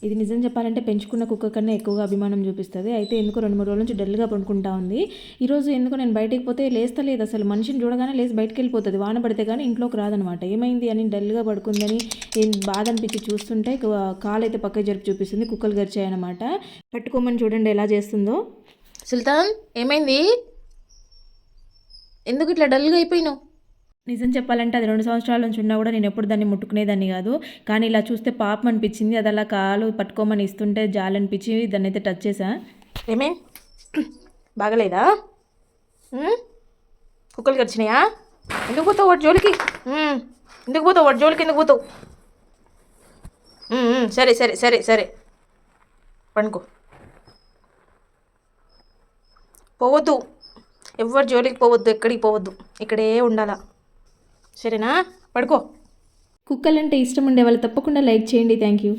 ఇది నిజం చెప్పాలంటే పెంచుకున్న కుక్క కన్నా ఎక్కువగా అభిమానం చూపిస్తుంది. అయితే ఎందుకో 2-3 రోజుల నుంచి డల్గా పడుకుంటా ఉంది. ఈరోజు ఎందుకో నేను బయటికి పోతే లేస్తలేదు, అసలు మనిషిని చూడగానే లేచి బయటికి వెళ్ళిపోతుంది. వాన పడితే కానీ ఇంట్లోకి రాదనమాట. ఏమైంది అని డల్గా పడుకుందని బాధ అనిపించి చూస్తుంటే కాలు అయితే పక్కకి జరిపి చూపిస్తుంది. కుక్కలు గరిచాయన్నమాట. పట్టుకోమని చూడండి ఎలా చేస్తుందో. సుల్తాన్ ఏమైంది, ఎందుకు ఇట్లా డల్గా అయిపోయినావు? నిజం చెప్పాలంటే అది 2 సంవత్సరాల నుంచి ఉన్నా కూడా నేను ఎప్పుడు దాన్ని ముట్టుకునేదాన్ని కాదు. కానీ ఇలా చూస్తే పాపం అనిపించింది. అది అలా కాలు పట్టుకోమని ఇస్తుంటే జాలనిపించి దాన్ని అయితే టచ్ చేసా. ఏమే బాగలేదా? కుక్కలు గడిచినాయా? ఎందుకు పోతావు వాటి జోలికి? ఎందుకు పోతావు వాటి జోలికి? ఎందుకు పోతావు? సరే సరే సరే సరే పండుకో. పోవద్దు, ఎవరి జోలికి పోవద్దు, ఎక్కడికి పోవద్దు, ఇక్కడే ఉండాలా. సరేనా? పడుకో. కుక్కలంటే ఇష్టం ఉండే వాళ్ళు తప్పకుండా లైక్ చేయండి. Thank you.